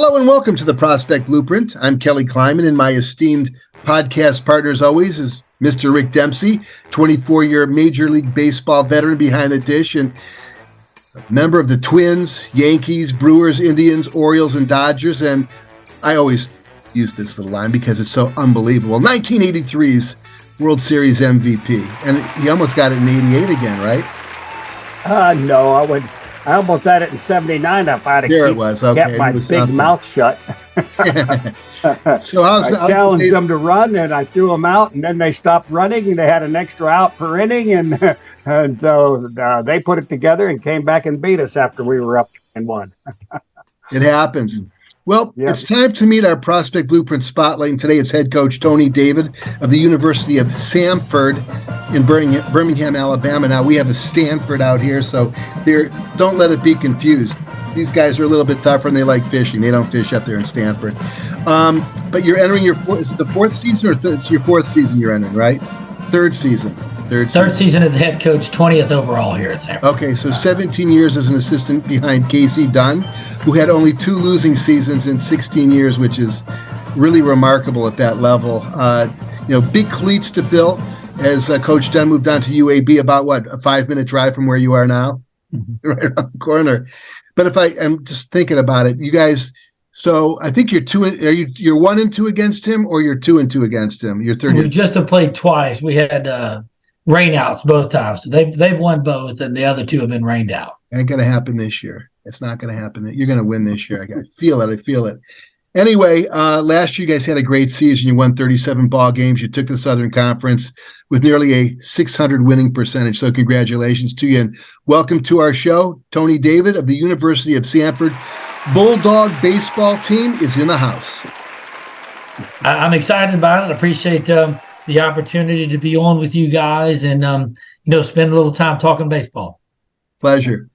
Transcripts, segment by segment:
Hello and welcome to the Prospect Blueprint. I'm Kelly Kleiman, and my esteemed podcast partner, as always, is Mr. Rick Dempsey, 24-year Major League Baseball veteran behind the dish and member of the Twins, Yankees, Brewers, Indians, Orioles, and Dodgers. And I always use this little line because it's so unbelievable. 1983's World Series MVP. And he almost got it in 88 again, right? No, I almost had it in 79 if I'd have kept my big mouth shut. So I challenged them to run, and I threw them out, and then they stopped running, and they had an extra out per inning, and so they put it together and came back and beat us after we were up 1. It happens. Well, It's time to meet our Prospect Blueprint Spotlight, and today it's head coach Tony David of the University of Samford in Birmingham, Alabama. Now, we have a Stanford out here, so don't let it be confused. These guys are a little bit tougher, and they like fishing. They don't fish up there in Stanford. But you're entering is it the fourth season, or it's your fourth season you're entering, right? Third season. Third season as head coach, 20th overall here at Samford. Okay, so 17 years as an assistant behind Casey Dunn, who had only 2 losing seasons in 16 years, which is really remarkable at that level. Big cleats to fill as Coach Dunn moved on to UAB, about a 5-minute drive from where you are now, right around the corner. But if I'm just thinking about it, you guys. So I think you're 1-2 against him, or you're 2-2 against him. You're 30. We just have played twice. We had rainouts both times. So they've won both, and the other 2 have been rained out. Ain't going to happen this year. It's not going to happen. You're going to win this year. I feel it. Anyway, last year you guys had a great season. You won 37 ball games. You took the Southern Conference with nearly a 600 winning percentage. So congratulations to you, and welcome to our show. Tony David of the University of Samford Bulldog baseball team is in the house. I'm excited about it. I appreciate the opportunity to be on with you guys and spend a little time talking baseball. Pleasure.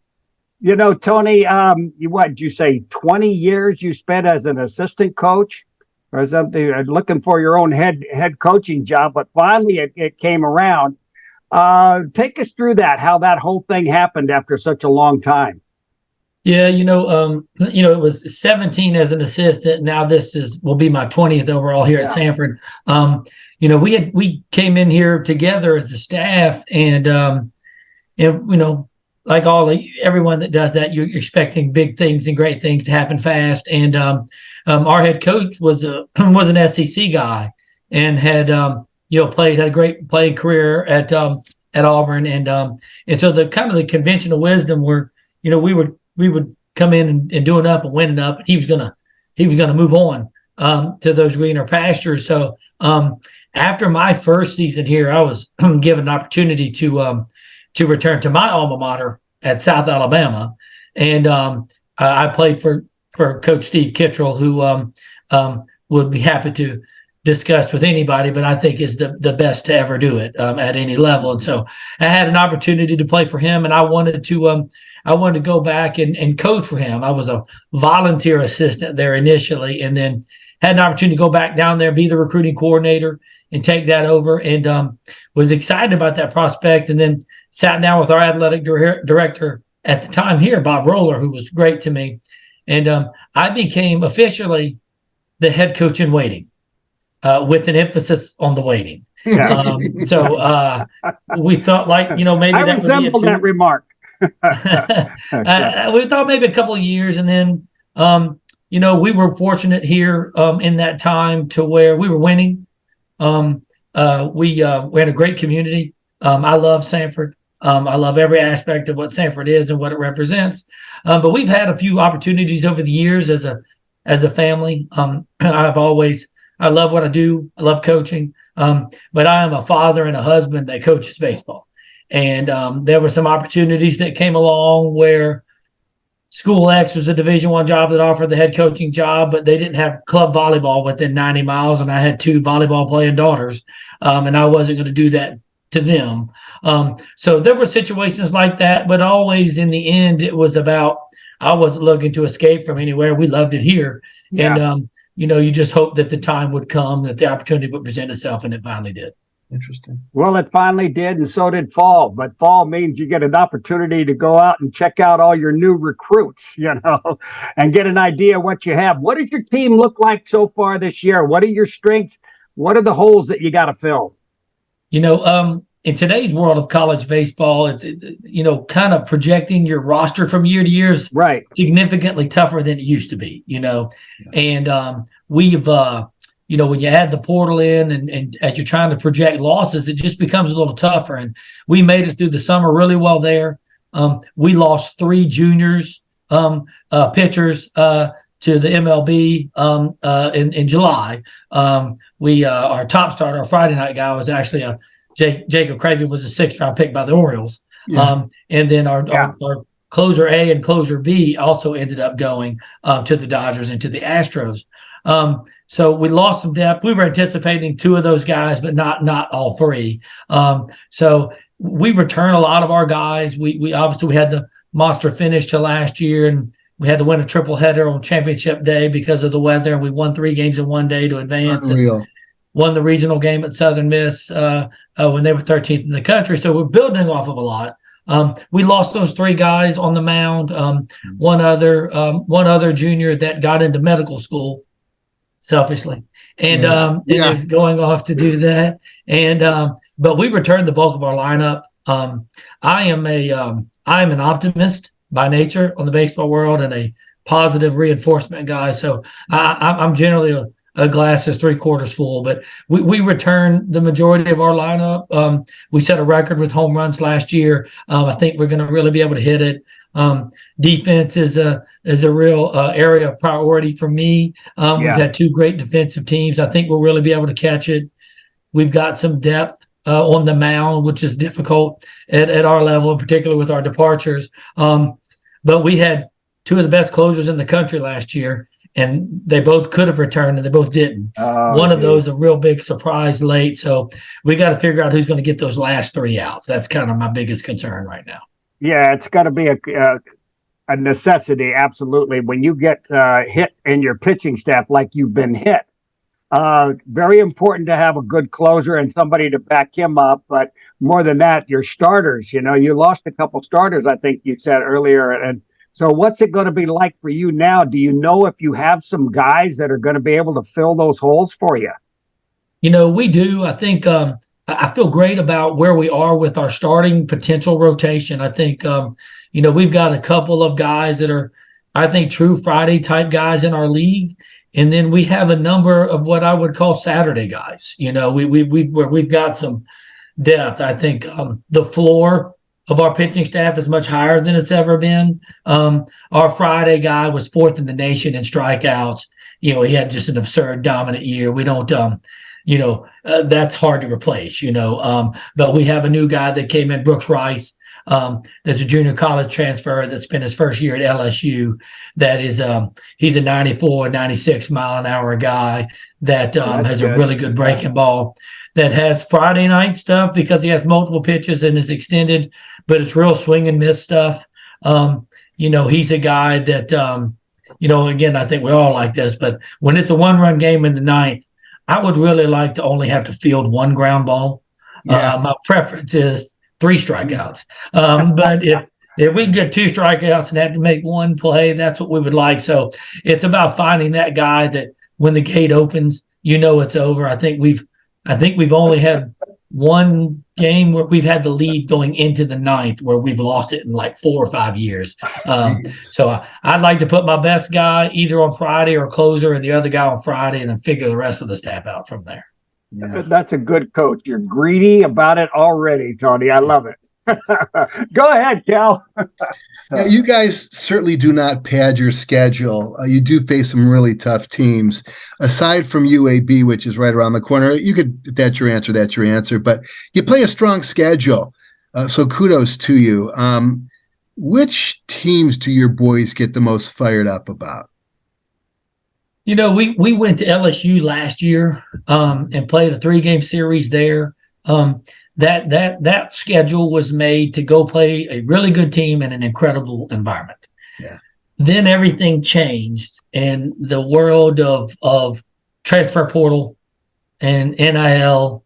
Tony, what did you say? 20 years you spent as an assistant coach or something, looking for your own head coaching job, but finally it came around. Take us through that, how that whole thing happened after such a long time. Yeah, it was 17 as an assistant. Now this will be my 20th overall here at Samford. We came in here together as a staff, and like everyone that does that, you're expecting big things and great things to happen fast. And our head coach was an SEC guy and had had a great playing career at Auburn, and so the kind of the conventional wisdom where we would come in and do enough and win enough, and he was gonna move on to those greener pastures. So after my first season here, I was given an opportunity to return to my alma mater at South Alabama, and I played for Coach Steve Kittrell, who would be happy to discuss with anybody, but I think is the best to ever do it at any level. And so I had an opportunity to play for him, and I wanted to go back and coach for him. I was a volunteer assistant there initially, and then had an opportunity to go back down there, be the recruiting coordinator, and take that over, and was excited about that prospect. And then sat down with our athletic director at the time here, Bob Roller, who was great to me. And I became officially the head coach in waiting, with an emphasis on the waiting. So we felt like, maybe that would be that remark. We thought maybe a couple of years, and then, we were fortunate here in that time to where we were winning. We had a great community. I love Samford. I love every aspect of what Samford is and what it represents. But we've had a few opportunities over the years as a family. I love what I do. I love coaching. But I am a father and a husband that coaches baseball. And there were some opportunities that came along where School X was a Division I job that offered the head coaching job, but they didn't have club volleyball within 90 miles, and I had 2 volleyball playing daughters, and I wasn't going to do that to them. So there were situations like that, but always in the end, it was about, I wasn't looking to escape from anywhere. We loved it here. Yeah. And, you just hope that the time would come, that the opportunity would present itself, and it finally did. Interesting. Well, it finally did, and so did fall. But fall means you get an opportunity to go out and check out all your new recruits, and get an idea of what you have. What does your team look like so far this year? What are your strengths? What are the holes that you got to fill? In today's world of college baseball, it's kind of projecting your roster from year to year is right significantly tougher than it used to be. And we've when you add the portal in and as you're trying to project losses, it just becomes a little tougher. And we made it through the summer really well there. We lost 3 juniors pitchers to the MLB in July. Our top starter, our Friday night guy, was actually Jacob Craven, was a 6th round pick by the Orioles. Yeah. And then our closer A and closer B also ended up going to the Dodgers and to the Astros. So we lost some depth. We were anticipating 2 of those guys, but not all 3. So we return a lot of our guys. We obviously had the monster finish to last year, and we had to win a triple header on championship day because of the weather. And we won 3 games in one day to advance. Unreal. And won the regional game at Southern Miss when they were 13th in the country. So we're building off of a lot. We lost those 3 guys on the mound. One other junior that got into medical school selfishly and is going off to do that. And but we returned the bulk of our lineup. I am an optimist by nature on the baseball world and a positive reinforcement guy. So I'm generally a glass is 3/4 full, but we returned the majority of our lineup. We set a record with home runs last year. I think we're going to really be able to hit it. Defense is a real area of priority for me. We've had 2 great defensive teams. I think we'll really be able to catch it. We've got some depth on the mound, which is difficult at our level, in particular with our departures. But we had 2 of the best closers in the country last year, and they both could have returned, and they both didn't. One of those, a real big surprise late. So we got to figure out who's going to get those last 3 outs. That's kind of my biggest concern right now. Yeah, it's got to be a necessity, absolutely. When you get hit in your pitching staff like you've been hit, very important to have a good closer and somebody to back him up. But more than that, your starters, you lost a couple starters, I think you said earlier. And so what's it going to be like for you now? Do you know if you have some guys that are going to be able to fill those holes for you? We do. I think I feel great about where we are with our starting potential rotation. I think, we've got a couple of guys that are, I think, true Friday type guys in our league. And then we have a number of what I would call Saturday guys. We've got some depth. I think the floor of our pitching staff is much higher than it's ever been. Our Friday guy was 4th in the nation in strikeouts. He had just an absurd dominant year. We don't, that's hard to replace, but we have a new guy that came in, Brooks Rice. There's a junior college transfer that spent his first year at LSU. That is, he's a 94, 96 mile an hour guy that has a really good breaking ball, that has Friday night stuff because he has multiple pitches and is extended, but it's real swing and miss stuff. He's a guy that, again, I think we all like this, but when it's a 1-run game in the 9th, I would really like to only have to field 1 ground ball. My preference is 3 strikeouts. But if we can get 2 strikeouts and have to make 1 play, that's what we would like. So it's about finding that guy that when the gate opens, it's over. I think we've only had 1 game where we've had the lead going into the 9th where we've lost it in like 4 or 5 years. So I'd like to put my best guy either on Friday or closer and the other guy on Friday and then figure the rest of the staff out from there. Yeah. That's a good coach. You're greedy about it already, Tony. I love it. Go ahead, Cal. You guys certainly do not pad your schedule. You do face some really tough teams. Aside from UAB, which is right around the corner, if that's your answer, but you play a strong schedule. So kudos to you. Which teams do your boys get the most fired up about? We went to LSU last year and played a 3-game series there. That schedule was made to go play a really good team in an incredible environment. Yeah. Then everything changed, and the world of transfer portal and NIL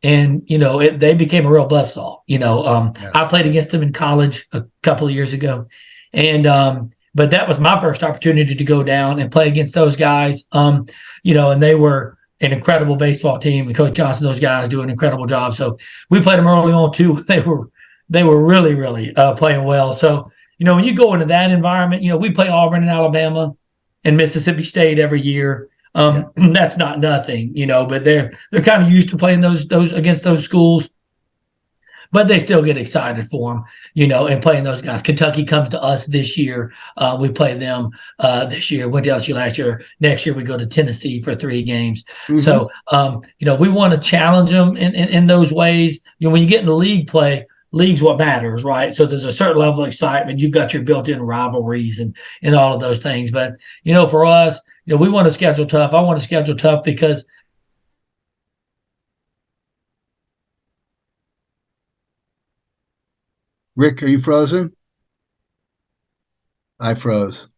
and they became a real buzzsaw. Yeah. I played against them in college a couple of years ago, and but that was my first opportunity to go down and play against those guys. And they were an incredible baseball team, and Coach Johnson, those guys do an incredible job. So we played them early on too. They were really, really playing well. So when you go into that environment, we play Auburn and Alabama and Mississippi State every year. That's not nothing, but they're kind of used to playing those against those schools, but they still get excited for them, and playing those guys. Kentucky comes to us this year. We play them this year. Went to LSU last year. Next year we go to Tennessee for 3 games. Mm-hmm. So we want to challenge them in those ways. When you get into league play, league's what matters, right? So there's a certain level of excitement. You've got your built-in rivalries and all of those things. But for us, we want to schedule tough. I want to schedule tough because Rick, are you frozen? I froze.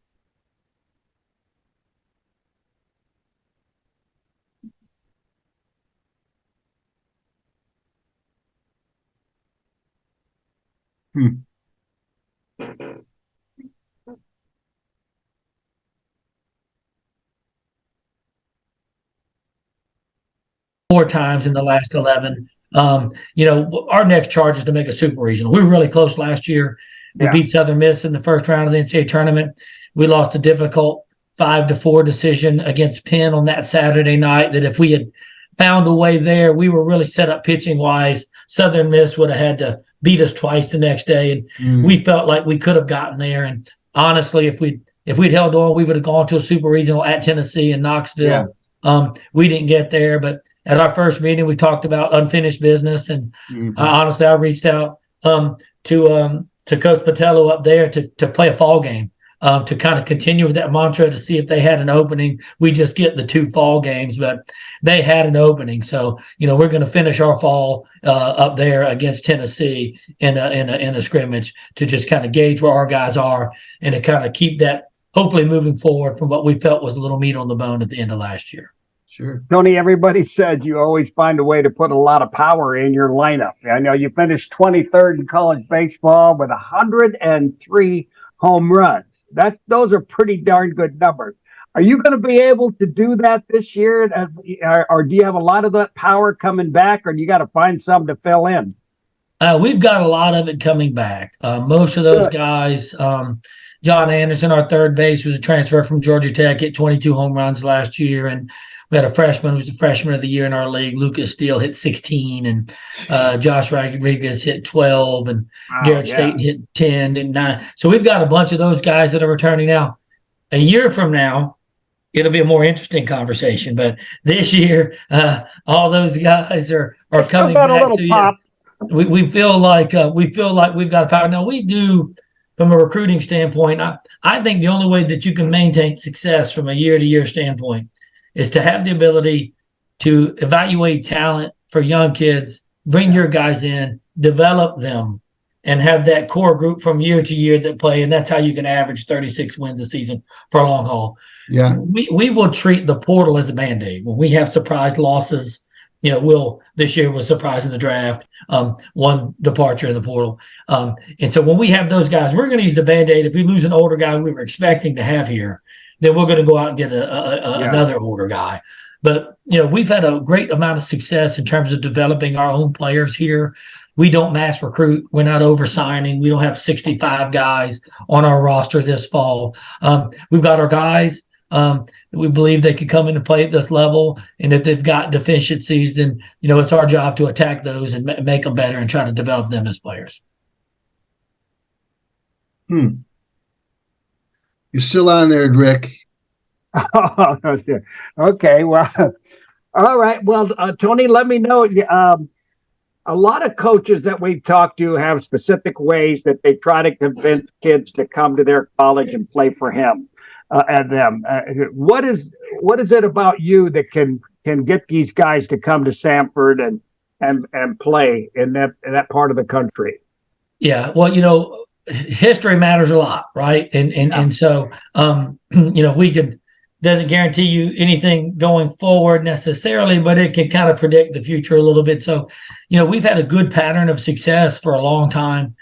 Four times in the last 11. Our next charge is to make a super regional. We were really close last year. We beat Southern Miss in the first round of the NCAA tournament. We lost a difficult 5-4 decision against Penn on that Saturday night. That if we had found a way there, we were really set up pitching wise. Southern Miss would have had to beat us twice the next day, and we felt like we could have gotten there. And honestly, if we'd held on, we would have gone to a super regional at Tennessee and Knoxville. Yeah. We didn't get there, but at our first meeting, we talked about unfinished business, and honestly, I reached out to Coach Patello up there to play a fall game, to kind of continue with that mantra to see if they had an opening. We just get the 2 fall games, but they had an opening. So we're going to finish our fall up there against Tennessee in a scrimmage to just kind of gauge where our guys are and to kind of keep that hopefully moving forward from what we felt was a little meat on the bone at the end of last year. Sure. Tony, everybody says you always find a way to put a lot of power in your lineup. I know you finished 23rd in college baseball with 103 home runs. Those are pretty darn good numbers. Are you going to be able to do that this year? Or do you have a lot of that power coming back, or do you got to find some to fill in? We've got a lot of it coming back. Most of those guys, John Anderson, our third base, was a transfer from Georgia Tech, hit 22 home runs last year. And we had a freshman who was the freshman of the year in our league. Lucas Steele hit 16, and Josh Rodriguez hit 12, and Garrett Staten hit 10 and 9. So we've got a bunch of those guys that are returning now. A year from now, it'll be a more interesting conversation. But this year, all those guys are coming back. So we feel like we've got a power. Now we do. From a recruiting standpoint, I think the only way that you can maintain success from a year-to-year standpoint is to have the ability to evaluate talent for young kids, bring your guys in, develop them, and have that core group from year to year that play. And that's how you can average 36 wins a season for a long haul. Yeah. We will treat the portal as a Band-Aid. When we have surprise losses, this year was surprise in the draft, one departure in the portal. And so when we have those guys, we're going to use the Band-Aid. If we lose an older guy we were expecting to have here, then we're going to go out and get another older guy. But, we've had a great amount of success in terms of developing our own players here. We don't mass recruit. We're not over-signing. We don't have 65 guys on our roster this fall. We've got our guys. We believe they could come in and play at this level, and if they've got deficiencies, then it's our job to attack those and make them better and try to develop them as players. You're still on there, Rick. Okay, well, all right. Well, Tony, let me know. A lot of coaches that we've talked to have specific ways that they try to convince kids to come to their college and play for him. And them. What is it about you that can get these guys to come to Samford and play in that part of the country? Yeah, well, history matters a lot, right? And so we could doesn't guarantee you anything going forward necessarily, but it can kind of predict the future a little bit. So, we've had a good pattern of success for a long time.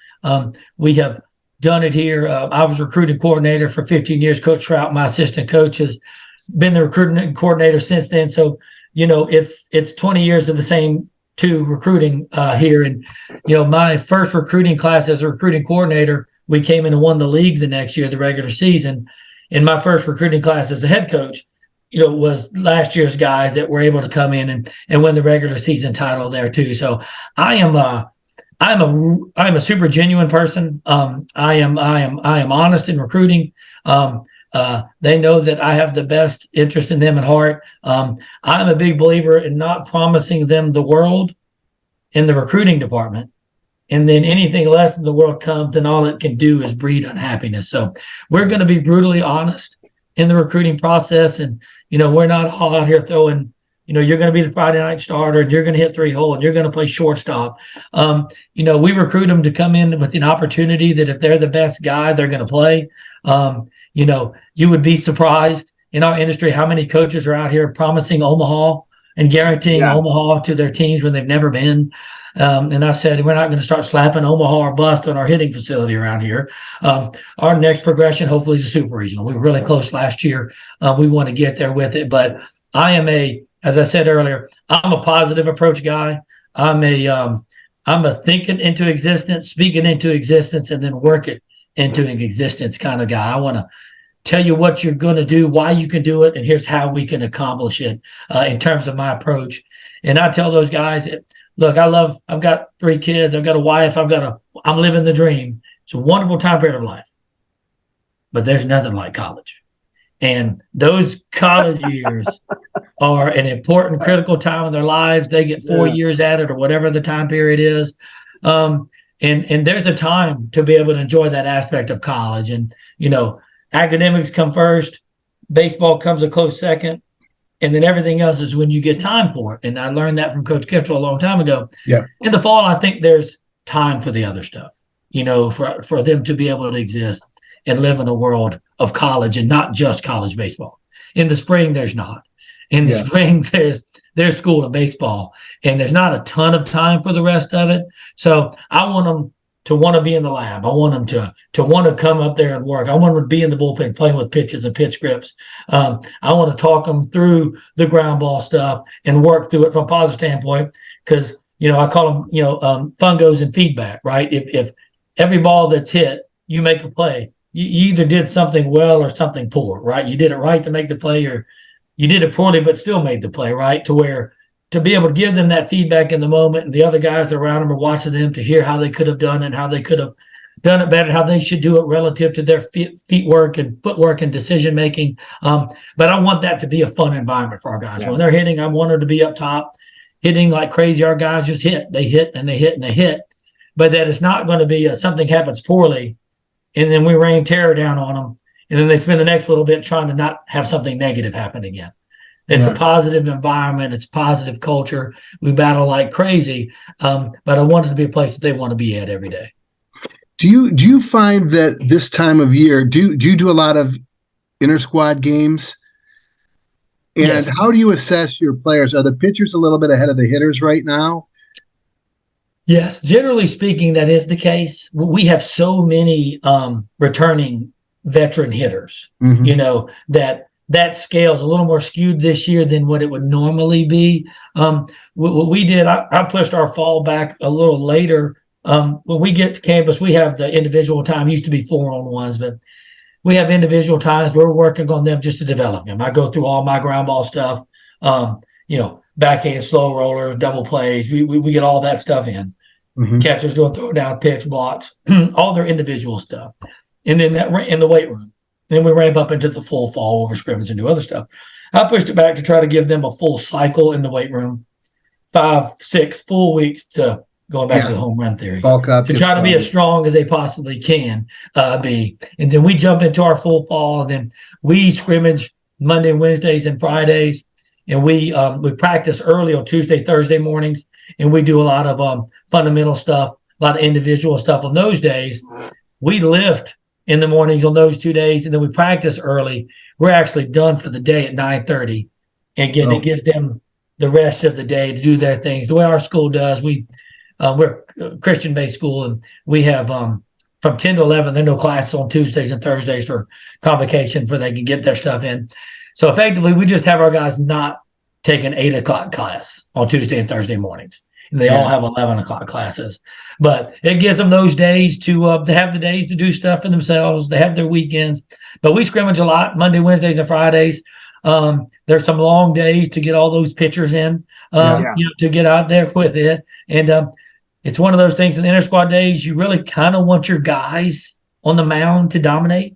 We have done it here. I was recruiting coordinator for 15 years. Coach Trout, my assistant coach, has been the recruiting coordinator since then. So, it's 20 years of the same two recruiting here. And, my first recruiting class as a recruiting coordinator, we came in and won the league the next year, the regular season. In my first recruiting class as a head coach, was last year's guys that were able to come in and win the regular season title there too. So I'm a super genuine person. I am honest in recruiting. They know that I have the best interest in them at heart. I'm a big believer in not promising them the world in the recruiting department. And then anything less than the world comes, then all it can do is breed unhappiness. So we're going to be brutally honest in the recruiting process. And, we're not all out here throwing, you're going to be the Friday night starter and you're going to hit 3-hole and you're going to play shortstop. We recruit them to come in with an opportunity that if they're the best guy, they're going to play. You would be surprised in our industry how many coaches are out here promising Omaha and guaranteeing Omaha to their teams when they've never been. And I said, we're not going to start slapping Omaha or bust on our hitting facility around here. Our next progression, hopefully, is a super regional. We were really close last year. We want to get there with it. But I am as I said earlier, I'm a positive approach guy. I'm a thinking into existence, speaking into existence, and then work it into an existence kind of guy. I want to tell you what you're going to do, why you can do it, and here's how we can accomplish it in terms of my approach. And I tell those guys, look, I've got 3 kids. I've got a wife. I'm living the dream. It's a wonderful time period of life, but there's nothing like college. And those college years are an important, critical time in their lives. They get 4 years at it or whatever the time period is. And there's a time to be able to enjoy that aspect of college. And, academics come first, baseball comes a close second. And then everything else is when you get time for it. And I learned that from Coach Kittrell a long time ago. Yeah. In the fall, I think there's time for the other stuff, for them to be able to exist and live in a world of college and not just college baseball. In the spring, there's not. In the spring, there's school and baseball, and there's not a ton of time for the rest of it. So I want them to want to be in the lab. I want them to want to come up there and work. I want them to be in the bullpen playing with pitches and pitch scripts. I want to talk them through the ground ball stuff and work through it from a positive standpoint because, I call them, fungos and feedback, right? If every ball that's hit, you make a play, you either did something well or something poor, right? You did it right to make the play or you did it poorly but still made the play, right? To be able to give them that feedback in the moment and the other guys around them are watching them to hear how they could have done it and how they could have done it better, how they should do it relative to their feet work and footwork and decision making. But I want that to be a fun environment for our guys. Yeah. When they're hitting, I want them to be up top, hitting like crazy. Our guys just hit. They hit and they hit and they hit. But that it's not going to be something happens poorly and then we rain terror down on them. And then they spend the next little bit trying to not have something negative happen again. It's a positive environment. It's positive culture. We battle like crazy. But I want it to be a place that they want to be at every day. Do you find that this time of year, do you do a lot of inter-squad games? And yes. How do you assess your players? Are the pitchers a little bit ahead of the hitters right now? Yes, generally speaking, that is the case. We have so many returning veteran hitters, that scale is a little more skewed this year than what it would normally be. What we did, I pushed our fall back a little later. When we get to campus, we have the individual time. It used to be 4-on-1s, but we have individual times. We're working on them just to develop them. I go through all my ground ball stuff, backhand, slow rollers, double plays. We get all that stuff in. Mm-hmm. Catchers doing throw down, pitch, blocks, all their individual stuff. And then that in the weight room. Then we ramp up into the full fall over scrimmage and do other stuff. I pushed it back to try to give them a full cycle in the weight room, 5-6 full weeks to going back to the home run theory, to try to be as strong as they possibly can be. And then we jump into our full fall, and then we scrimmage Monday, Wednesdays, and Fridays. And we practice early on Tuesday, Thursday mornings, and we do a lot of fundamental stuff, a lot of individual stuff on those days. We lift in the mornings on those 2 days, and then we practice early. We're actually done for the day at 9:30, and it gives them the rest of the day to do their things. The way our school does, we're a Christian-based school, and we have from 10 to 11, there are no classes on Tuesdays and Thursdays for convocation for they can get their stuff in. So effectively, we just have our guys not take an 8 o'clock class on Tuesday and Thursday mornings. And they all have 11 o'clock classes. But it gives them those days to have the days to do stuff for themselves. They have their weekends. But we scrimmage a lot, Monday, Wednesdays, and Fridays. There's some long days to get all those pitchers in, to get out there with it. And it's one of those things in the inter-squad days, you really kind of want your guys on the mound to dominate.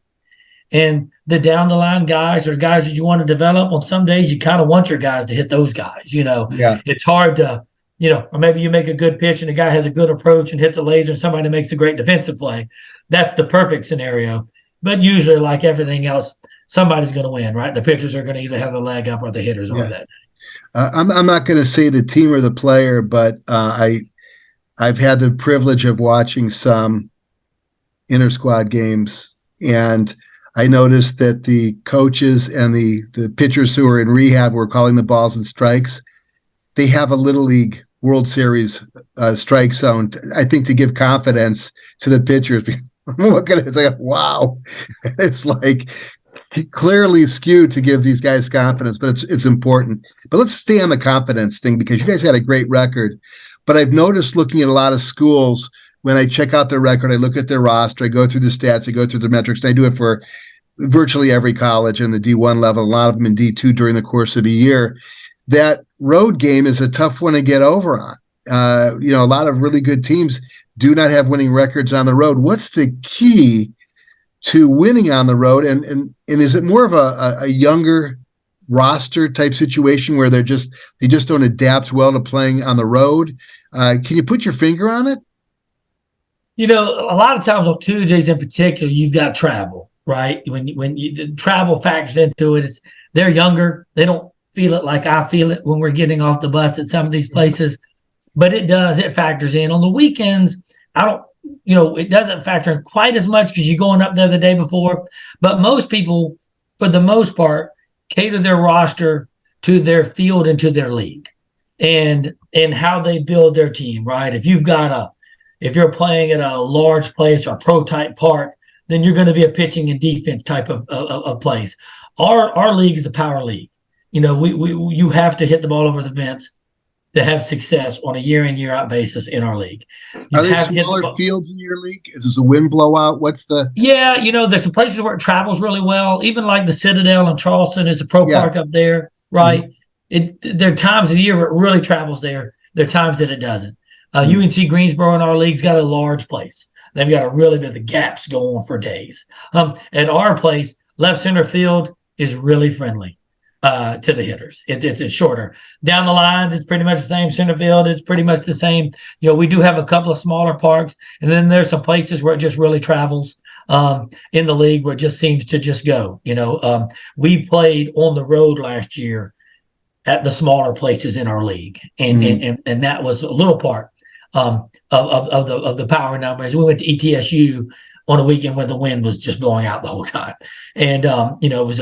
And the down-the-line guys or guys that you want to develop, on some days you kind of want your guys to hit those guys. It's hard to – or maybe you make a good pitch and the guy has a good approach and hits a laser and somebody makes a great defensive play. That's the perfect scenario. But usually, like everything else, somebody's going to win, right? The pitchers are going to either have the leg up or the hitters are that. I'm not going to say the team or the player, but I've had the privilege of watching some inter-squad games, and I noticed that the coaches and the pitchers who are in rehab were calling the balls and strikes. They have a Little League World Series strike zone, I think, to give confidence to the pitchers. Look at it. It's like, wow. It's like clearly skewed to give these guys confidence, but it's important. But let's stay on the confidence thing because you guys had a great record. But I've noticed looking at a lot of schools, when I check out their record, I look at their roster, I go through the stats, I go through their metrics, and I do it for virtually every college in the D1 level, a lot of them in D2 during the course of a year. That road game is a tough one to get over on. A lot of really good teams do not have winning records on the road. What's the key to winning on the road? And is it more of a younger roster type situation where they just don't adapt well to playing on the road? Can you put your finger on it? A lot of times on Tuesdays in particular, you've got travel, right? When the travel factors into it, they're younger. They don't feel it like I feel it when we're getting off the bus at some of these places, but it factors in. On the weekends, it doesn't factor in quite as much because you're going up there the day before, but most people, for the most part, cater their roster to their field and to their league and how they build their team, right? If you're playing at a large place or a pro type park, then you're going to be a pitching and defense type of place. Our league is a power league. You have to hit the ball over the fence to have success on a year in, year out basis in our league. Are there smaller fields in your league? Is this a wind blowout? What's the? Yeah, there's some places where it travels really well. Even like the Citadel in Charleston is a pro park up there, right? Mm-hmm. There are times of the year where it really travels there. There are times that it doesn't. UNC Greensboro in our league's got a large place. They've got the gaps go on for days. At our place, left center field is really friendly to the hitters. It's shorter. Down the lines, it's pretty much the same. Center field, it's pretty much the same. We do have a couple of smaller parks, and then there's some places where it just really travels in the league where it just seems to just go. We played on the road last year at the smaller places in our league, and that was a little part of the power numbers. We went to ETSU on a weekend when the wind was just blowing out the whole time, and it was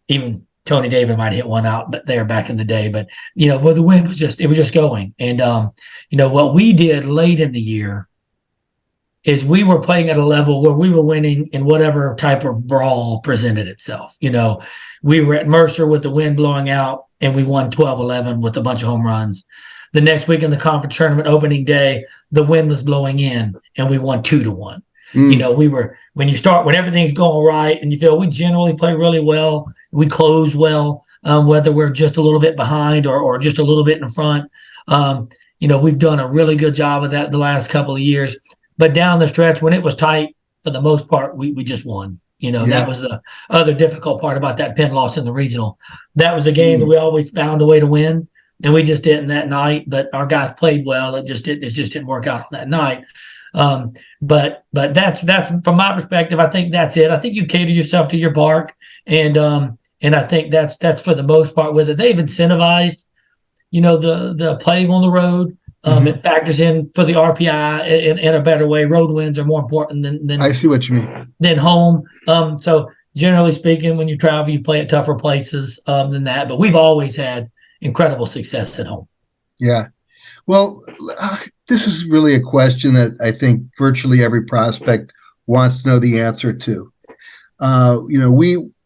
even Tony David might hit one out there back in the day, but where the wind was just going. And what we did late in the year is we were playing at a level where we were winning in whatever type of brawl presented itself. We were at Mercer with the wind blowing out, and we won 12-11 with a bunch of home runs. The next week in the conference tournament opening day, the wind was blowing in, and we won 2-1. When everything's going right and you feel we generally play really well, we close well, whether we're just a little bit behind or just a little bit in front. We've done a really good job of that the last couple of years. But down the stretch, when it was tight, for the most part, we just won. That was the other difficult part about that Penn loss in the regional. That was a game that we always found a way to win, and we just didn't that night. But our guys played well. It just didn't work out on that night. But that's from my perspective. I think that's it. I think you cater yourself to your park, and I think that's for the most part with it. They've incentivized, the playing on the road It factors in for the RPI in a better way. Road wins are more important than I see what you mean. Than home. So generally speaking, when you travel, you play at tougher places than that. But we've always had incredible success at home. Yeah. Well, this is really a question that I think virtually every prospect wants to know the answer to.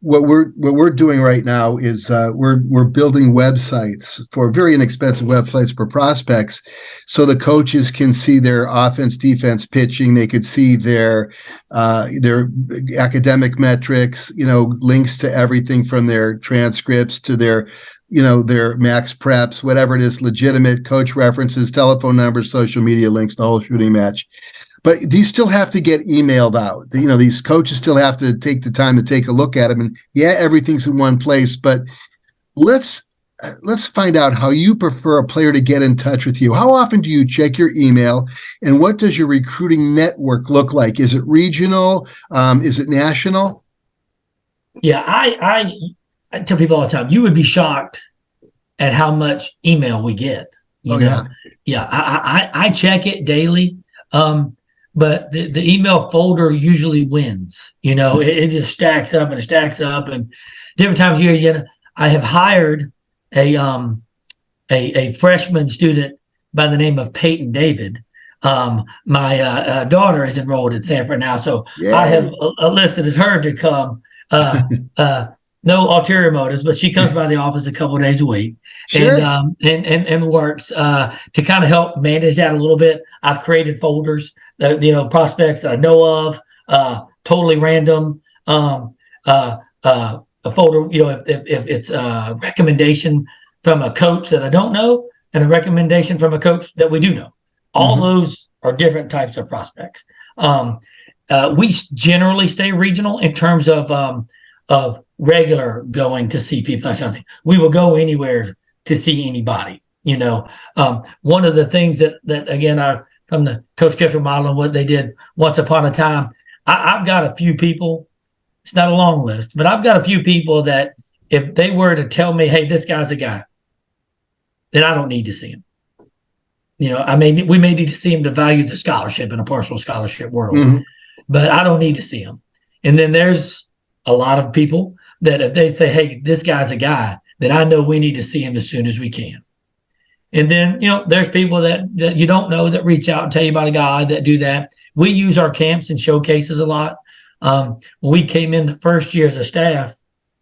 What we're doing right now is we're building websites for very inexpensive websites for prospects, so the coaches can see their offense, defense, pitching. They could see their academic metrics. Links to everything from their transcripts to their max preps, whatever it is, legitimate coach references, telephone numbers, social media links, the whole shooting match. But these still have to get emailed out. These coaches still have to take the time to take a look at them. And everything's in one place. But let's find out how you prefer a player to get in touch with you. How often do you check your email? And what does your recruiting network look like? Is it regional? Is it national? Yeah, I tell people all the time, you would be shocked at how much email we get. I check it daily. But the email folder usually wins. It just stacks up and it stacks up. And different times of year, I have hired a freshman student by the name of Peyton David. My daughter is enrolled at Samford now, so I have elicited her to come. No ulterior motives, but she comes by the office a couple of days a week. Sure. and works to kind of help manage that a little bit. I've created folders that, prospects that I know of, totally random, a folder, if it's a recommendation from a coach that I don't know and a recommendation from a coach that we do know. All those are different types of prospects. We generally stay regional in terms of regular going to see people, that kind of thing. We will go anywhere to see anybody. One of the things that again, from the coach catcher model and what they did once upon a time, I've got a few people. It's not a long list, but I've got a few people that if they were to tell me, hey, this guy's a guy, then I don't need to see him. We may need to see him to value the scholarship in a partial scholarship world, but I don't need to see him. And then there's a lot of people that if they say, hey, this guy's a guy, then I know we need to see him as soon as we can. And then, there's people that you don't know that reach out and tell you about a guy that do that. We use our camps and showcases a lot. When we came in the first year as a staff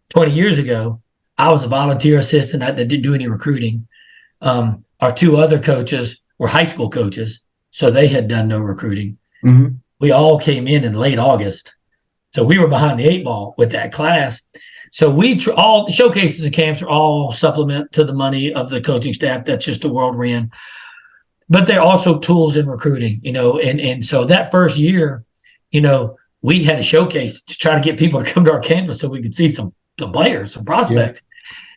20 years ago, I was a volunteer assistant. I didn't do any recruiting. Our two other coaches were high school coaches, so they had done no recruiting. We all came in late August. So we were behind the eight ball with that class. So all the showcases and camps are all supplement to the money of the coaching staff. That's just the world we're in. But they're also tools in recruiting, and so that first year, we had a showcase to try to get people to come to our campus so we could see some players, some prospects.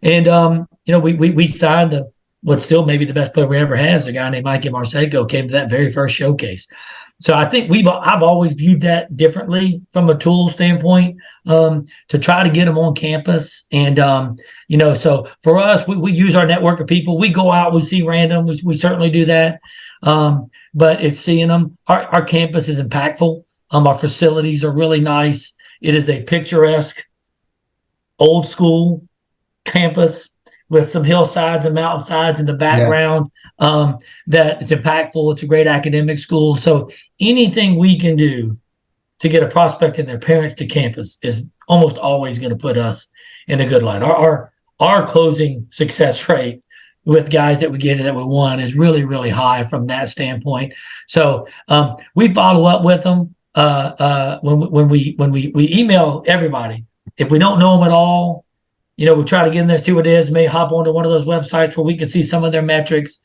Yeah. And, we signed what's still maybe the best player we ever had is a guy named Mikey Marseco came to that very first showcase. So I think I've always viewed that differently from a tool standpoint, to try to get them on campus. And, so for us, we use our network of people. We go out, we see random, we certainly do that. But it's seeing them. Our campus is impactful. Our facilities are really nice. It is a picturesque, old school campus with some hillsides and mountainsides in the background. That it's impactful. It's a great academic school. So anything we can do to get a prospect and their parents to campus is almost always going to put us in a good light. Our closing success rate with guys that we get that we won is really, really high from that standpoint. So we follow up with them when we email everybody. If we don't know them at all, we try to get in there, see what it is, maybe hop onto one of those websites where we can see some of their metrics,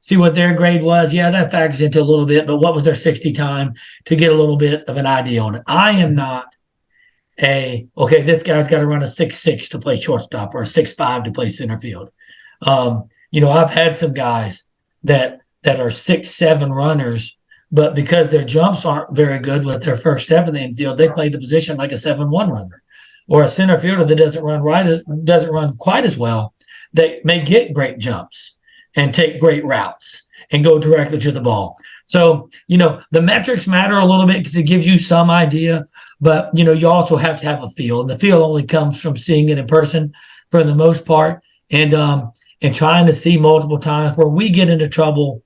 see what their grade was. Yeah, that factors into a little bit, but what was their 60 time to get a little bit of an idea on it. I am not this guy's got to run a 6'6" to play shortstop or a 6'5" to play center field. I've had some guys that are 6'7" runners, but because their jumps aren't very good with their first step in the infield, they play the position like a 7'1" runner. Or a center fielder that doesn't run quite as well, they may get great jumps and take great routes. and go directly to the ball. So, the metrics matter a little bit because it gives you some idea, but, you also have to have a feel. And the feel only comes from seeing it in person for the most part and trying to see multiple times where we get into trouble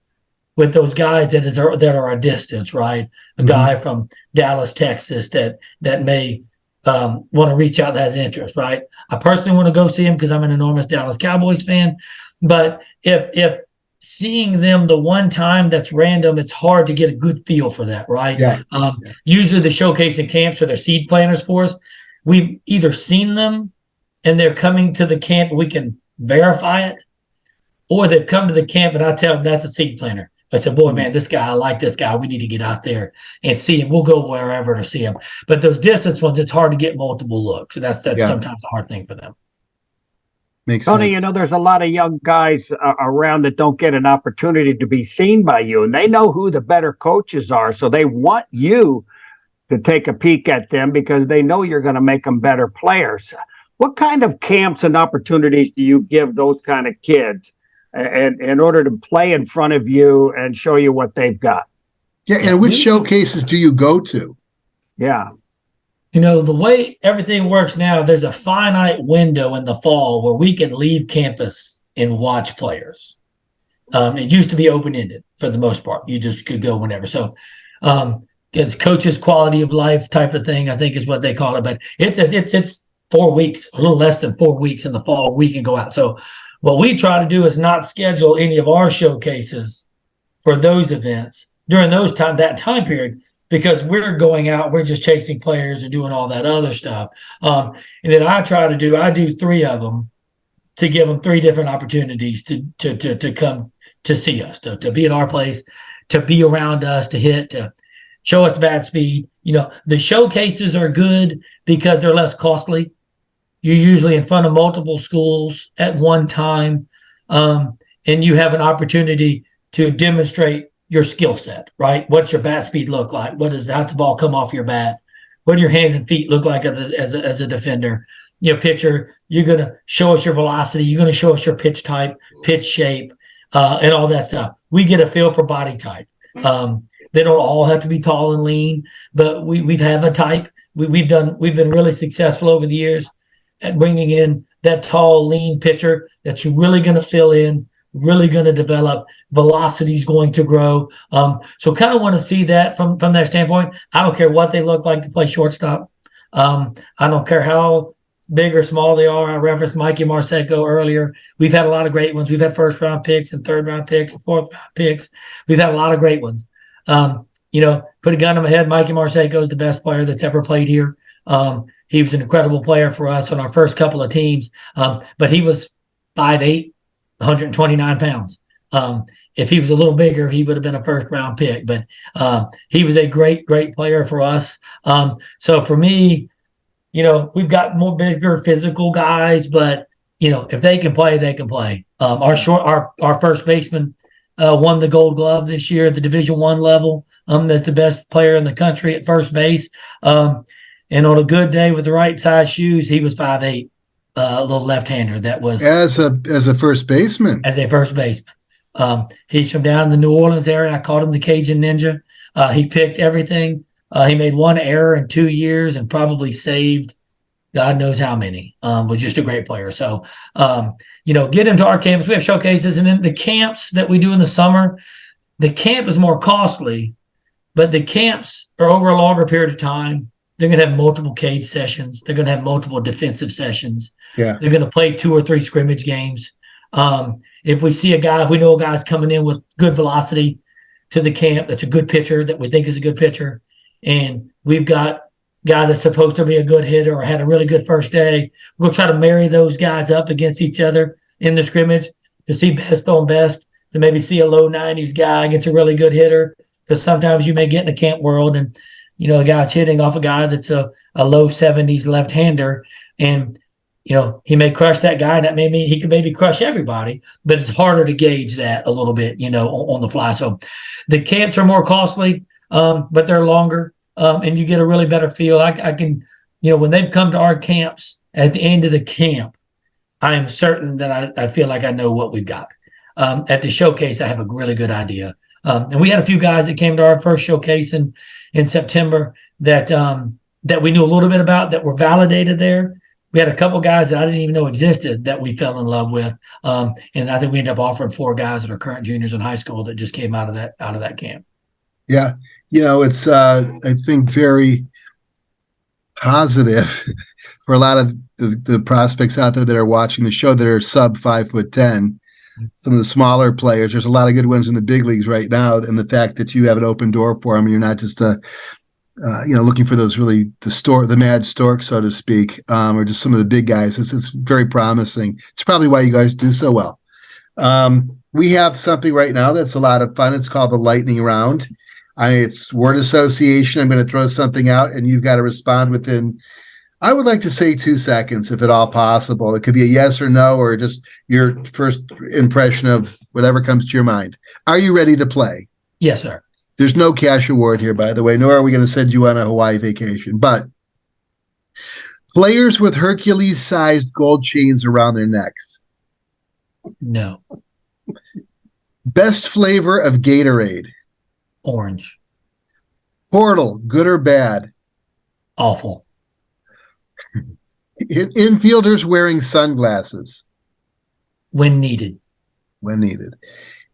with those guys that are a distance, right? A guy from Dallas, Texas that may want to reach out that has interest, right? I personally want to go see him because I'm an enormous Dallas Cowboys fan. But if seeing them the one time that's random, it's hard to get a good feel for that, right? Yeah. Usually the showcase and camps are their seed planners for us. We've either seen them and they're coming to the camp, we can verify it, or they've come to the camp and I tell them that's a seed planner. I said, boy, man, this guy, I like this guy. We need to get out there and see him. We'll go wherever to see him. But those distance ones, it's hard to get multiple looks. And that's sometimes a hard thing for them. Makes Tony, sense. there's a lot of young guys around that don't get an opportunity to be seen by you, and they know who the better coaches are. So they want you to take a peek at them because they know you're going to make them better players. What kind of camps and opportunities do you give those kind of kids and in order to play in front of you and show you what they've got? Yeah, and which showcases do you go to? Yeah. The way everything works now, there's a finite window in the fall where we can leave campus and watch players. It used to be open-ended for the most part. You just could go whenever. So it's coaches' quality of life type of thing, I think is what they call it. But it's 4 weeks, a little less than 4 weeks in the fall we can go out. So what we try to do is not schedule any of our showcases for those events during that time period, because we're going out, we're just chasing players and doing all that other stuff. And then I do 3 of them to give them 3 different opportunities to come to see us, to be at our place, to be around us, to hit, to show us bat speed. The showcases are good because they're less costly. You're usually in front of multiple schools at one time, and you have an opportunity to demonstrate your skill set, right? What's your bat speed look like? How's the ball come off your bat? What do your hands and feet look like as a defender? Pitcher, you're going to show us your velocity. You're going to show us your pitch type, pitch shape, and all that stuff. We get a feel for body type. They don't all have to be tall and lean, but we have a type. We've been really successful over the years at bringing in that tall, lean pitcher that's really going to fill in, really going to develop. Velocity is going to grow. So kind of want to see that from their standpoint. I don't care what they look like to play shortstop. I don't care how big or small they are. I referenced Mikey Marseco earlier. We've had a lot of great ones. We've had first-round picks and third-round picks and fourth-round picks. We've had a lot of great ones. Put a gun on my head, Mikey Marseco is the best player that's ever played here. He was an incredible player for us on our first couple of teams, but he was 5'8", 129 pounds. If he was a little bigger, he would have been a first-round pick, but he was a great, great player for us. So for me, we've got more bigger physical guys, but, if they can play, they can play. Our first baseman won the Gold Glove this year at the Division I level. That's the best player in the country at first base. And on a good day with the right size shoes, he was 5'8", a little left-hander. That was as a first baseman. As a first baseman. He's from down in the New Orleans area. I called him the Cajun Ninja. He picked everything. He made one error in 2 years and probably saved God knows how many. Was just a great player. So, get him to our campus. We have showcases, and then the camps that we do in the summer, the camp is more costly, but the camps are over a longer period of time. They're going to have multiple cage sessions. They're going to have multiple defensive sessions. Yeah. They're going to play 2 or 3 scrimmage games. If we see we know a guy's coming in with good velocity to the camp, that's a good pitcher that we think is a good pitcher, and we've got a guy that's supposed to be a good hitter or had a really good first day, we'll try to marry those guys up against each other in the scrimmage to see best on best, to maybe see a low 90s guy against a really good hitter, because sometimes you may get in the camp world and a guy's hitting off a guy that's a low 70s left-hander, and he may crush that guy, and that may mean he could maybe crush everybody, but it's harder to gauge that a little bit, on the fly. So the camps are more costly, but they're longer, and you get a really better feel. I can, when they've come to our camps, at the end of the camp, I am certain that I feel like I know what we've got. at the showcase, I have a really good idea. And we had a few guys that came to our first showcase in September that we knew a little bit about, that were validated there. We had a couple guys that I didn't even know existed that we fell in love with. And I think we ended up offering 4 guys that are current juniors in high school that just came out of that camp. Yeah. It's, I think, very positive for a lot of the prospects out there that are watching the show that are sub 5'10". Some of the smaller players, there's a lot of good ones in the big leagues right now. And the fact that you have an open door for them, and you're not just looking for those really the mad stork, so to speak, or just some of the big guys. It's very promising. It's probably why you guys do so well. We have something right now that's a lot of fun. It's called the lightning round. It's word association. I'm going to throw something out, and you've got to respond within, I would like to say, 2 seconds, if at all possible. It could be a yes or no, or just your first impression of whatever comes to your mind. Are you ready to play? Yes, sir. There's no cash award here, by the way, nor are we going to send you on a Hawaii vacation. But players with Hercules-sized gold chains around their necks. No. Best flavor of Gatorade. Orange. Portal, good or bad? Awful. Infielders wearing sunglasses. When needed. When needed.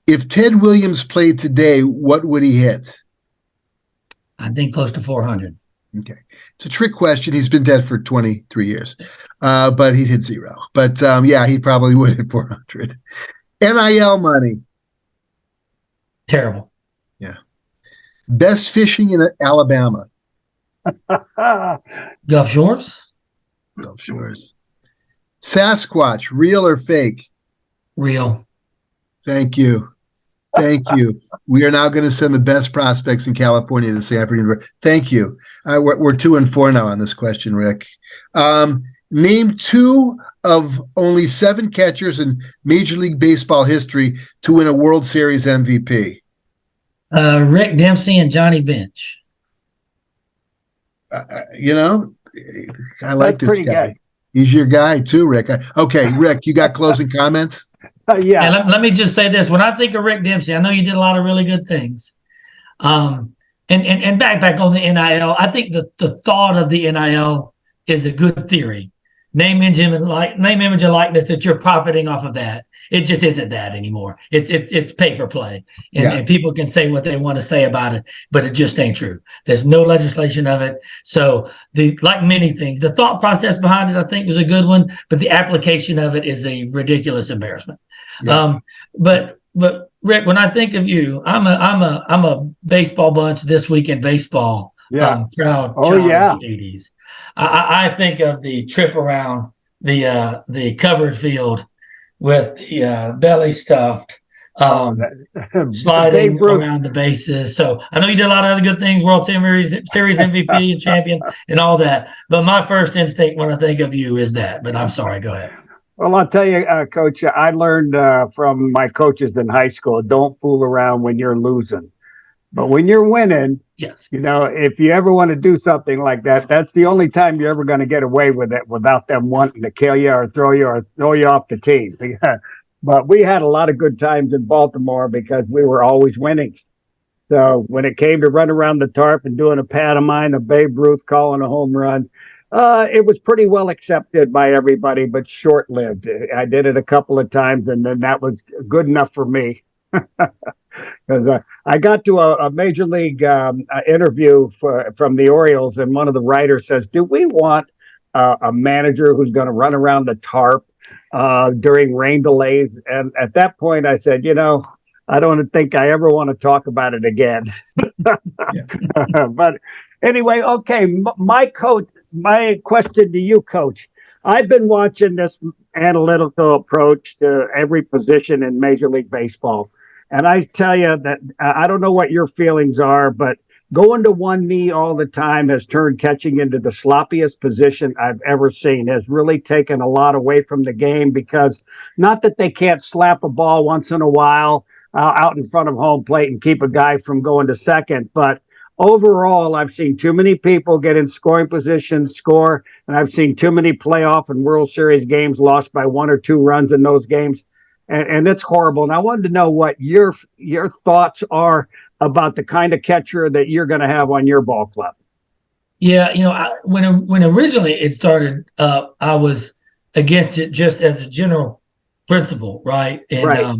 If Ted Williams played today, what would he hit? I think close to 400. Okay. It's a trick question. He's been dead for 23 years, but he'd hit 0. But, he probably would hit 400. NIL money. Terrible. Yeah. Best fishing in Alabama. Gulf Shores. Gulf Shores. Sasquatch, real or fake? Real. Thank you. Thank you. We are now going to send the best prospects in California to Samford University. Thank you. We're 2 and 4 now on this question, Rick. Name 2 of only 7 catchers in Major League Baseball history to win a World Series MVP. Rick Dempsey and Johnny Bench. I like That's this guy. good. He's your guy too, Rick. Okay, Rick, you got closing comments? Yeah. And let me just say this. When I think of Rick Dempsey, I know you did a lot of really good things. And back on the NIL, I think the thought of the NIL is a good theory. Name, image, and likeness that you're profiting off of that. It just isn't that anymore. It's pay for play, and people can say what they want to say about it, but it just ain't true. There's no legislation of it. So like many things, the thought process behind it, I think, was a good one, but the application of it is a ridiculous embarrassment. Yeah. But Rick, when I think of you, I'm a baseball bunch this week in baseball. Yeah. Proud child of the 80s. I think of the trip around the covered field with the belly stuffed, sliding around the bases. So I know you did a lot of other good things, World Series MVP and champion and all that. But my first instinct when I think of you is that. But I'm sorry, go ahead. Well, I'll tell you, Coach, I learned from my coaches in high school, don't fool around when you're losing. But when you're winning, yes, if you ever want to do something like that, that's the only time you're ever going to get away with it without them wanting to kill you or throw you off the team. But we had a lot of good times in Baltimore because we were always winning. So when it came to running around the tarp and doing a pantomime of Babe Ruth calling a home run, it was pretty well accepted by everybody, but short-lived. I did it a couple of times, and then that was good enough for me. Because I got to a major league interview from the Orioles, and one of the writers says, do we want a manager who's going to run around the tarp during rain delays? And at that point, I said, I don't think I ever want to talk about it again. But anyway, okay, my question to you, Coach. I've been watching this analytical approach to every position in Major League Baseball. And I tell you that I don't know what your feelings are, but going to one knee all the time has turned catching into the sloppiest position I've ever seen. Has really taken a lot away from the game, because not that they can't slap a ball once in a while out in front of home plate and keep a guy from going to second, but overall, I've seen too many people get in scoring positions, score, and I've seen too many playoff and World Series games lost by 1 or 2 runs in those games. and it's horrible. And I wanted to know what your thoughts are about the kind of catcher that you're going to have on your ball club. Yeah, when originally it started, I was against it just as a general principle, right? And Right.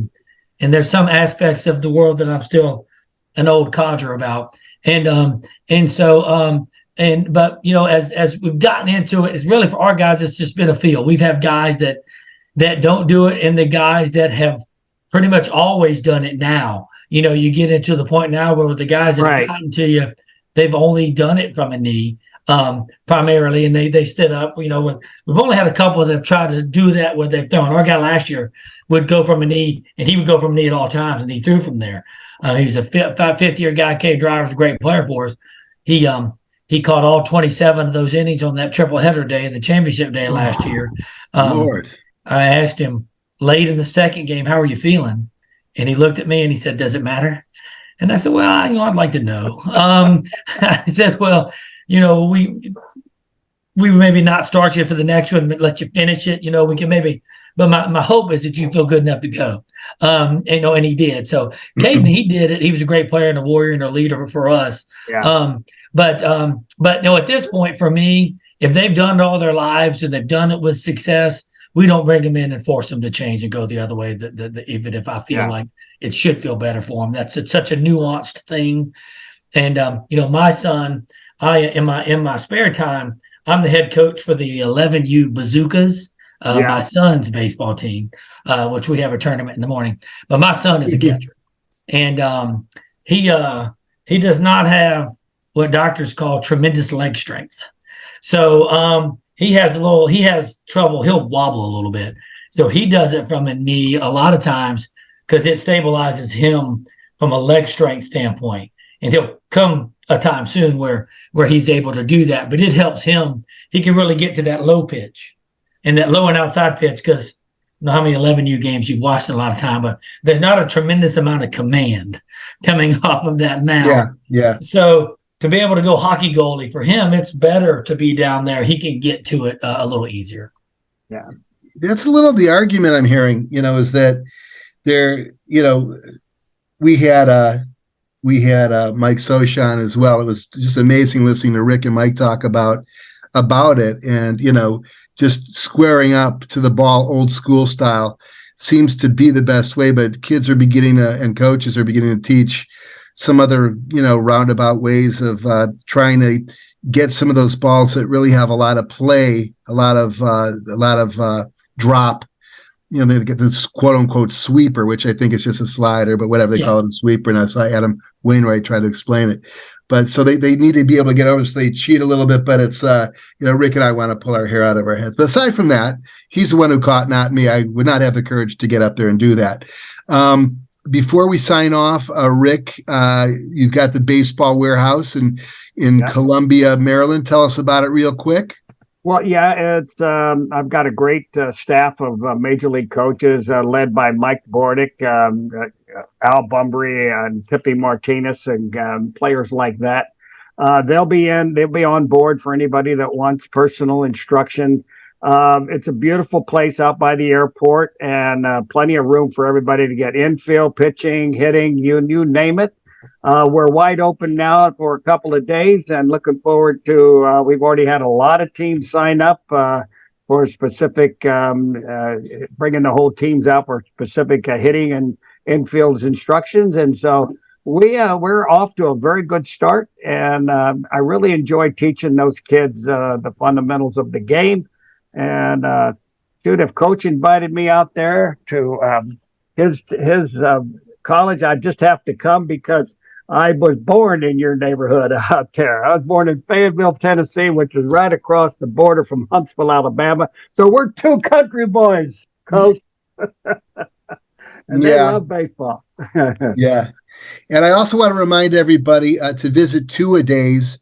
And there's some aspects of the world that I'm still an old codger about, and so but as we've gotten into it, it's really for our guys. It's just been a feel. We've had guys that don't do it, and the guys that have pretty much always done it now. You get into the point now where the guys that have gotten to you, they've only done it from a knee primarily, and they stood up. We've only had a couple that have tried to do that where they've thrown. Our guy last year would go from a knee, and he would go from a knee at all times, and he threw from there. He's a fifth-year guy. Cade Driver's a great player for us. He caught all 27 of those innings on that triple header day and the championship day last year. Lord. I asked him late in the second game, "How are you feeling?" And he looked at me and he said, "Does it matter?" And I said, "Well, I'd like to know." I said, "Well, we maybe not start you for the next one, but let you finish it. We can maybe." But my hope is that you feel good enough to go. And he did. So Caden, he did it. He was a great player and a warrior and a leader for us. Yeah. But at this point, for me, if they've done it all their lives and they've done it with success, we don't bring them in and force them to change and go the other way. Even if I feel like it should feel better for them, that's such a nuanced thing. And my son, in my spare time, I'm the head coach for the 11U Bazookas, my son's baseball team, which we have a tournament in the morning. But my son is a catcher, and he does not have what doctors call tremendous leg strength. So he has trouble. He'll wobble a little bit. So he does it from a knee a lot of times because it stabilizes him from a leg strength standpoint. And he'll come a time soon where he's able to do that. But it helps him. He can really get to that low pitch and that low and outside pitch because I don't know how many 11U games you've watched a lot of time, but there's not a tremendous amount of command coming off of that mound. Yeah. So to be able to go hockey goalie for him, it's better to be down there. He can get to it a little easier. Yeah. That's a little the argument I'm hearing, is that there, we had Mike SoCon as well. It was just amazing listening to Rick and Mike talk about it. And, just squaring up to the ball, old school style seems to be the best way, but kids are beginning to, and coaches are beginning to teach some other, roundabout ways of trying to get some of those balls that really have a lot of play, a lot of drop. They get this quote unquote sweeper, which I think is just a slider, but whatever they call it, a sweeper. And I saw Adam Wainwright try to explain it. But so they need to be able to get over, so they cheat a little bit. But it's, Rick and I want to pull our hair out of our heads. But aside from that, he's the one who caught, not me. I would not have the courage to get up there and do that. Before we sign off, Rick, you've got the baseball warehouse in Columbia, Maryland. Tell us about it real quick. Well, it's I've got a great staff of major league coaches led by Mike Bordick, Al Bumbry, and Tippy Martinez, and players like that. They'll be on board for anybody that wants personal instruction. It's a beautiful place out by the airport, and plenty of room for everybody to get infield, pitching, hitting, you name it. We're wide open now for a couple of days and looking forward to, we've already had a lot of teams sign up for specific, bringing the whole teams out for specific hitting and infield instructions. And so we're off to a very good start. And I really enjoy teaching those kids the fundamentals of the game. And if Coach invited me out there to his college, I just have to come because I was born in your neighborhood out there. I was born in Fayetteville, Tennessee, which is right across the border from Huntsville, Alabama. So we're two country boys, Coach. And they love baseball. Yeah. And I also want to remind everybody to visit Two-A-Days,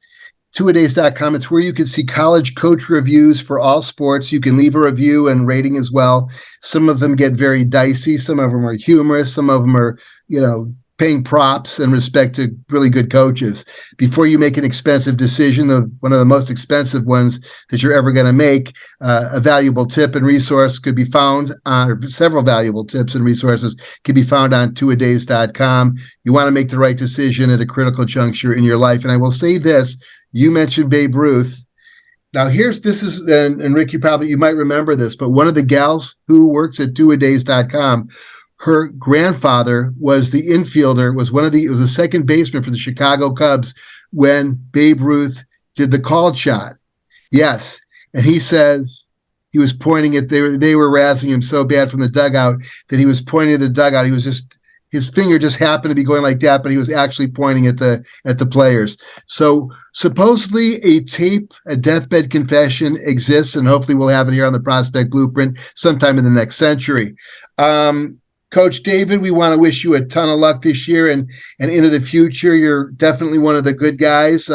two-a-days.com. It's where you can see college coach reviews for all sports. You can leave a review and rating as well. Some of them get very dicey. Some of them are humorous. Some of them are, paying props and respect to really good coaches. Before you make an expensive decision, of one of the most expensive ones that you're ever going to make, a valuable tip and resource could be found on, or several valuable tips and resources can be found on twoadays.com. You want to make the right decision at a critical juncture in your life. And I will say this, you mentioned Babe Ruth. Now and Rick, you might remember this, but one of the gals who works at twoadays.com, her grandfather was the infielder, was a second baseman for the Chicago Cubs when Babe Ruth did the called shot. Yes. And he says he was pointing at, they were razzing him so bad from the dugout that he was pointing at the dugout. His finger just happened to be going like that, but he was actually pointing at the players. So supposedly a deathbed confession exists, and hopefully we'll have it here on the Prospect Blueprint sometime in the next century. Coach David, we want to wish you a ton of luck this year and into the future. You're definitely one of the good guys.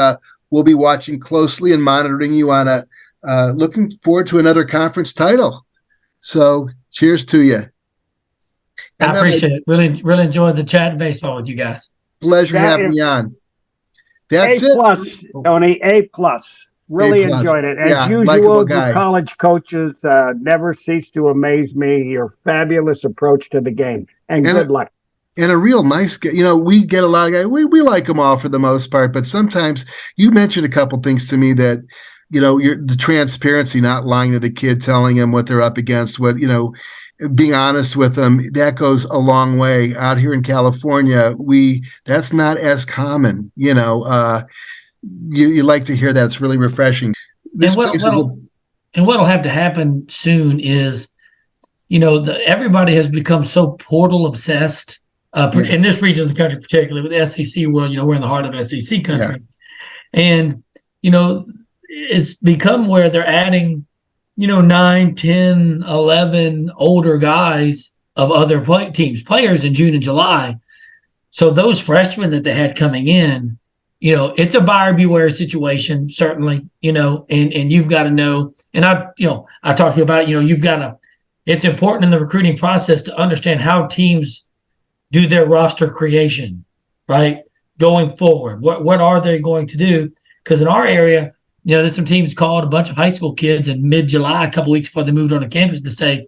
We'll be watching closely and monitoring you on looking forward to another conference title. So cheers to you. I appreciate it. Really enjoyed the chat and baseball with you guys. Pleasure having you on. That's it. A+, Tony, A+. Really enjoyed it. As usual, the college coaches never cease to amaze me. Your fabulous approach to the game. And good luck. And a real nice guy. We get a lot of guys. We like them all for the most part, but sometimes you mentioned a couple things to me that, the transparency, not lying to the kid, telling him what they're up against, being honest with them, that goes a long way. Out here in California, that's not as common. You like to hear that. It's really refreshing. And what'll have to happen soon is, everybody has become so portal obsessed in this region of the country, particularly with the SEC world. We're in the heart of SEC country, and it's become where they're adding 9, 10, 11 older guys of other players in June and July. So those freshmen that they had coming in, it's a buyer beware situation, certainly, and you've got to know. And I talked to you about, it's important in the recruiting process to understand how teams do their roster creation, right? Going forward, what are they going to do? Because in our area, there's some teams called a bunch of high school kids in mid-July, a couple weeks before they moved on to campus, to say,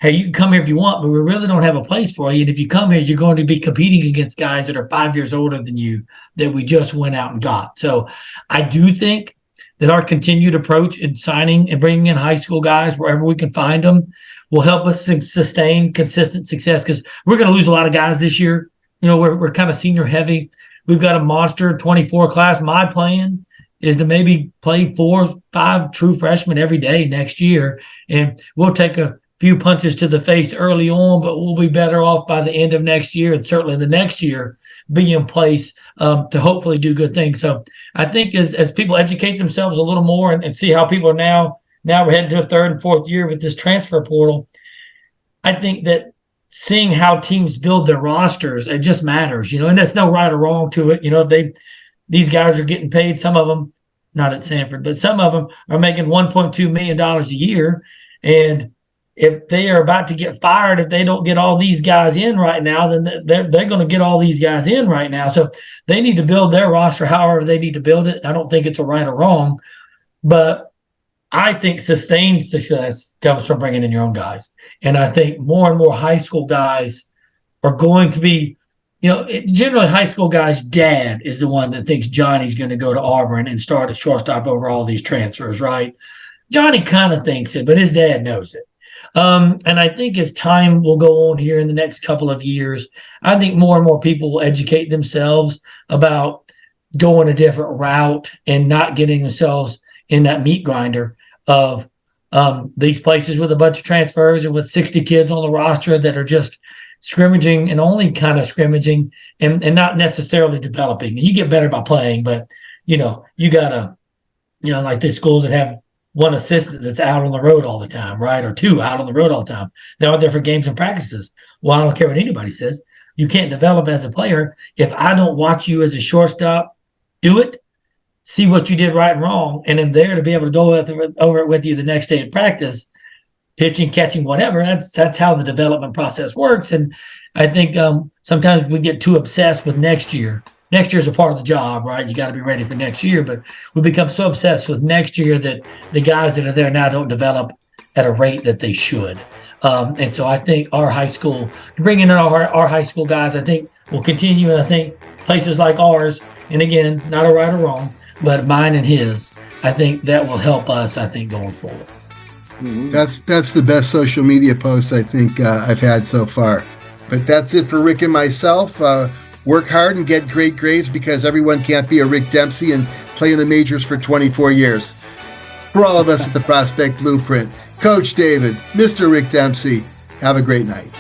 hey, you can come here if you want, but we really don't have a place for you. And if you come here, you're going to be competing against guys that are 5 years older than you that we just went out and got. So I do think that our continued approach in signing and bringing in high school guys wherever we can find them will help us sustain consistent success, because we're going to lose a lot of guys this year. We're kind of senior heavy. We've got a monster 24 class. My plan is to maybe play 4 or 5 true freshmen every day next year. And we'll take a few punches to the face early on, but we'll be better off by the end of next year, and certainly the next year be in place to hopefully do good things. So I think as people educate themselves a little more and see how people are now we're heading to a 3rd and 4th year with this transfer portal, I think that seeing how teams build their rosters, it just matters, and there's no right or wrong to it. These guys are getting paid, some of them, not at Samford, but some of them are making $1.2 million a year. And if they are about to get fired, if they don't get all these guys in right now, then they're going to get all these guys in right now. So they need to build their roster however they need to build it. I don't think it's a right or wrong, but I think sustained success comes from bringing in your own guys. And I think more and more high school guys are going to be, generally high school guys' dad is the one that thinks Johnny's going to go to Auburn and start at shortstop over all these transfers, right? Johnny kind of thinks it, but his dad knows it. And I think as time will go on here in the next couple of years, I think more and more people will educate themselves about going a different route and not getting themselves in that meat grinder of these places with a bunch of transfers and with 60 kids on the roster that are just scrimmaging and only kind of scrimmaging and not necessarily developing. And you get better by playing, but you got to, like these schools that have one assistant that's out on the road all the time, right? Or 2 out on the road all the time. They're out there for games and practices. Well, I don't care what anybody says. You can't develop as a player if I don't watch you as a shortstop do it, see what you did right and wrong, and I'm there to be able to go over it with you the next day at practice. pitching, catching, whatever. That's how the development process works. And I think sometimes we get too obsessed with next year. Next year is a part of the job, right? You got to be ready for next year. But we become so obsessed with next year that the guys that are there now don't develop at a rate that they should. And so I think our high school, bringing in our high school guys, I think will continue. And I think places like ours, and again, not a right or wrong, but mine and his, I think that will help us, I think, going forward. That's the best social media post I think I've had so far. But that's it for Rick and myself. Work hard and get great grades, because everyone can't be a Rick Dempsey and play in the majors for 24 years. For all of us at the Prospect Blueprint, Coach David, Mr. Rick Dempsey, have a great night.